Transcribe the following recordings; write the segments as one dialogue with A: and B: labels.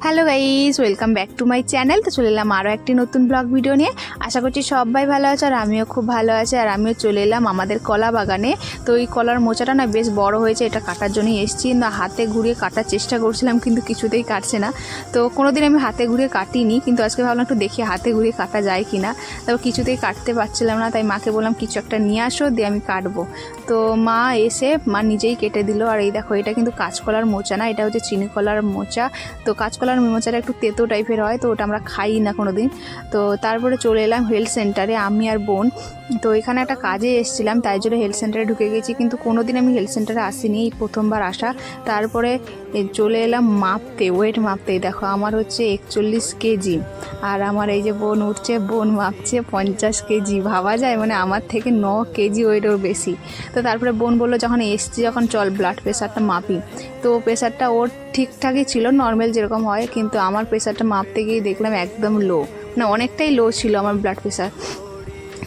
A: Hello guys, welcome back to my channel. তো চলে এলাম আরও একটি নতুন ব্লগ ভিডিও নিয়ে। আশা করছি সবাই ভালো আছে আর আমিও খুব ভালো আছি। আর আমিও চলে এলাম আমাদের কলা বাগানে। তো এই কলার মোচাটা না বেশ বড় হয়েছে, এটা কাটার জন্যই এসেছি। না হাতে ঘুরিয়ে কাটার চেষ্টা করছিলাম কিন্তু কিছুতেই কাটছে না। তো কোনোদিন আমি হাতে ঘুরিয়ে কাটিনি, কিন্তু আজকে ভাবলাম একটু দেখি হাতে ঘুরিয়ে কাটা যায় কি না। তবে কিছুতেই কাটতে পারছিলাম না, তাই মাকে বললাম কিছু একটা নিয়ে আসো, দিয়ে আমি কাটবো। তো মা এসে মা নিজেই কেটে দিল। আর এই দেখো, এটা কিন্তু কাঁচকলার মোচা না, এটা হচ্ছে চিনি কলার মোচা। তো কাঁচকলার মোচাটা একটু তেতো টাইপের হয়, তো ওটা আমরা খাই না কোনো দিন। তো তারপরে চলে এলাম হেলথ সেন্টারে, আমি আর বোন। তো এখানে একটা কাজে এসেছিলাম, তাই জন্য হেলথ সেন্টারে ঢুকে গেছি। কিন্তু কোনো দিন আমি হেলথ সেন্টারে আসিনি, এই প্রথমবার আসা। তারপরে চলে এলাম মাপতে, ওয়েট মাপতে। দেখো আমার হচ্ছে 41 কেজি, আর আমার এই যে বোন উঠছে, বোন মাপছে 50 কেজি। ভাবা যায়, মানে আমার থেকে 9 কেজি ওয়েট ওর বেশি। তো তারপরে বোন বললো যখন এসছি, যখন চল ব্লাড প্রেশারটা মাপি। তো প্রেশারটা ওর ঠিকঠাকই ছিল, নর্মাল যেরকম হয়, কিন্তু আমার প্রেশারটা মাপতে গিয়ে দেখলাম একদম লো, মানে অনেকটাই লো ছিল আমার ব্লাড প্রেশার।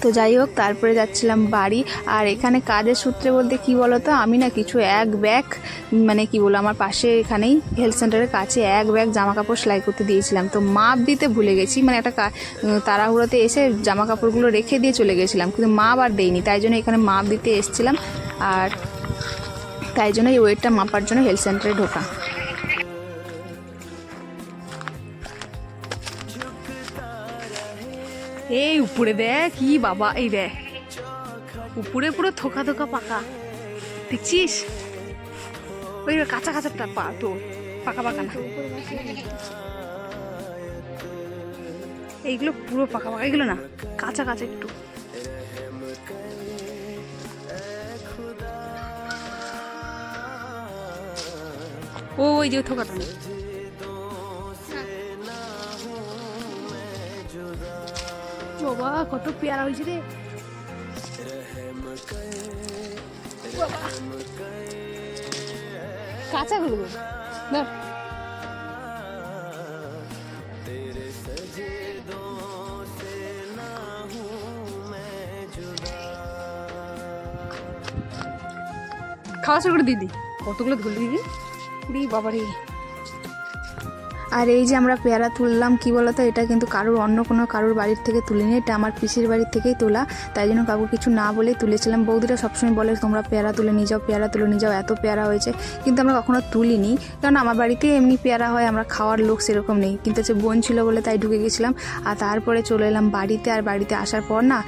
A: তো যাই হোক, তারপরে যাচ্ছিলাম বাড়ি। আর এখানে কাজের সূত্রে বলতে কি বলো তো, আমি না কিছু এক ব্যাগ, মানে কি বলো, আমার পাশে এখানেই হেলথ সেন্টারের কাছে এক ব্যাগ জামা কাপড় সেলাই করতে দিয়েছিলাম। তো মাপ দিতে ভুলে গেছি, মানে একটা তাড়াহুড়োতে এসে জামা কাপড়গুলো রেখে দিয়ে চলে গেছিলাম, কিন্তু মাপ আর দেইনি। তাই জন্য এখানে মাপ দিতে এসেছিলাম, আর তাই জন্য এই ওয়েটটা মাপার জন্য হেলথ সেন্টারে ঢোকা। এই উপরে দেখ কি বাবা, এই দেখ উপরে পুরো থোকা থোকা পাকা, দেখছিস? ওই কাঁচা কাঁচাটা পা তো পাকা পাকা না, এইগুলো পুরো পাকা পাকা, এগুলো না কাঁচা কাঁচা একটু। ওই যে থোকাটা নেই। বাবা কত পেয়ারা হয়েছে রে বাবা, কাঁচা গুলো না। খাওয়া শুরু করে দিদি, কতগুলো ধরলি দিদি বাবা রে। আর এই যে আমরা পেয়ারা তুললাম, কি বলতো, এটা কিন্তু কারোর অন্য কোনো কারোর বাড়ির থেকে তুলিনি, এটা আমার পিসির বাড়ির থেকেই তোলা। তাই জন্য কাকু কিছু না বলেই তুলেছিলাম। বৌদিরা সবসময় বলে তোমরা পেয়ারা তুলে নিয়ে যাও, পেয়ারা তুলে নিয়ে যাও, এত পেয়ারা হয়েছে। কিন্তু আমরা কখনো তুলিনি, কারণ আমার বাড়িতে এমনি পেয়ারা হয়, আমরা খাওয়ার লোক সেরকম নেই। কিন্তু হচ্ছে বোন ছিল বলে তাই ঢুকে গেছিলাম। আর তারপরে চলে এলাম বাড়িতে। আর বাড়িতে আসার পর না,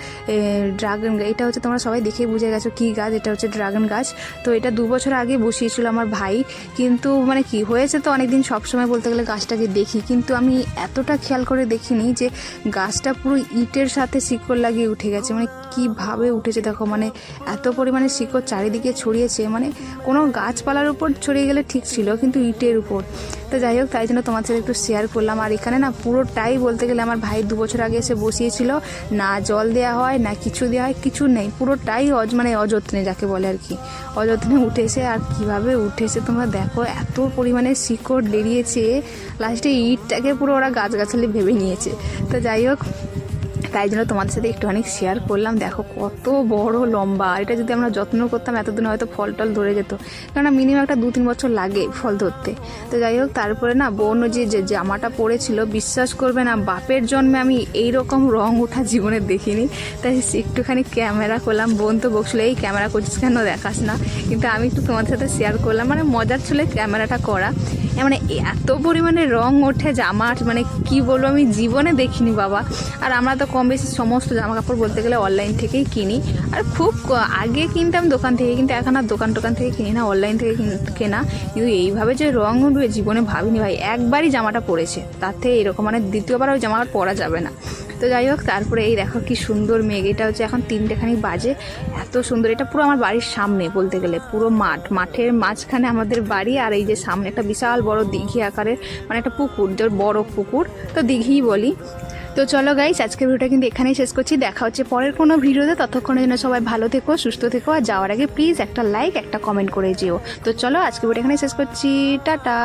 A: ড্রাগন, এটা হচ্ছে তোমরা সবাই দেখেই বুঝে গেছো কী গাছ, এটা হচ্ছে ড্রাগন গাছ। তো এটা 2 বছর আগে বসিয়েছিল আমার ভাই। কিন্তু মানে কি হয়েছে, তো অনেকদিন সবসময় বলতে গেলে গাছটাকে দেখি, কিন্তু আমি এতটা খেয়াল করে দেখিনি যে গাছটা পুরো ইটের সাথে শিকড় লাগিয়ে উঠে গেছে। মানে কীভাবে উঠেছে দেখো, মানে এত পরিমাণে শিকড় চারিদিকে ছড়িয়েছে, মানে কোনো গাছপালার উপর ছড়িয়ে গেলে ঠিক ছিল, কিন্তু ইটের উপর। তো যাই হোক, তাই জন্য তোমার সাথে একটু শেয়ার করলাম। আর এখানে না পুরোটাই বলতে গেলে আমার ভাই 2 বছর আগে এসে বসিয়েছিল, না জল দেওয়া হয় না কিছু দেওয়া হয়, কিছু নেই, পুরোটাই মানে অযত্নে যাকে বলে আর কি, অযত্নে উঠেছে। আর কিভাবে উঠেছে তোমরা দেখো, এত পরিমাণে শিকড় বেরিয়েছে, লাস্টে ইটটাকে পুরো ওরা গাছগাছালি ভেবে নিয়েছে। তো যাই হোক, তাই জন্য তোমাদের সাথে একটুখানি শেয়ার করলাম। দেখো কত বড় লম্বা, এটা যদি আমরা যত্ন করতাম এতদিন হয়তো ফল টল ধরে যেত, কেননা মিনিমাম একটা 2-3 বছর লাগে ফল ধরতে। তো যাই হোক, তারপরে না বোন যে জামাটা পরেছিল, বিশ্বাস করবে না, বাপের জন্মে আমি এইরকম রং ওঠা জীবনে দেখিনি। তাই একটুখানি ক্যামেরা করলাম। বোন তো বকছিল এই ক্যামেরা করছিস কেন, দেখাস না, কিন্তু আমি একটু তোমাদের সাথে শেয়ার করলাম, মানে মজার ছিল ক্যামেরাটা করা। মানে এত পরিমাণে রং ওঠে জামার, মানে কি বলবো, আমি জীবনে দেখিনি বাবা। আর আমরা তো কম বেশি সমস্ত জামা কাপড় বলতে গেলে অনলাইন থেকেই কিনি। আর খুব আগে কিনতাম দোকান থেকে, কিন্তু এখন আর দোকান থেকে কিনি না, অনলাইন থেকে কেনা। কিন্তু এইভাবে যে রং উঠবে জীবনে ভাবিনি ভাই। একবারই জামাটা পরেছে, তার থেকে এরকম, মানে দ্বিতীয়বার ওই জামা পরা যাবে না। তো যাই হোক, তারপরে এই দেখো কি সুন্দর মেঘ, এটা হচ্ছে এখন 3টেখানি বাজে, এত সুন্দর। এটা পুরো আমার বাড়ির সামনে বলতে গেলে, পুরো মাঠের মাঝখানে আমাদের বাড়ি। আর এই যে সামনে একটা বিশাল বড় দিঘি আকারের, মানে একটা পুকুর, যে বড় পুকুর, তো দিঘিই বলি। তো চলো গাইস, আজকের ভিডিওটা কিন্তু এখানেই শেষ করছি। দেখা হচ্ছে পরের কোনো ভিডিওতে, ততক্ষণের জন্য সবাই ভালো থেকো, সুস্থ থেকো। আর যাওয়ার আগে প্লিজ একটা লাইক একটা কমেন্ট করে যেও। তো চলো, আজকের ভিডিও এখানেই শেষ করছি, টাটা।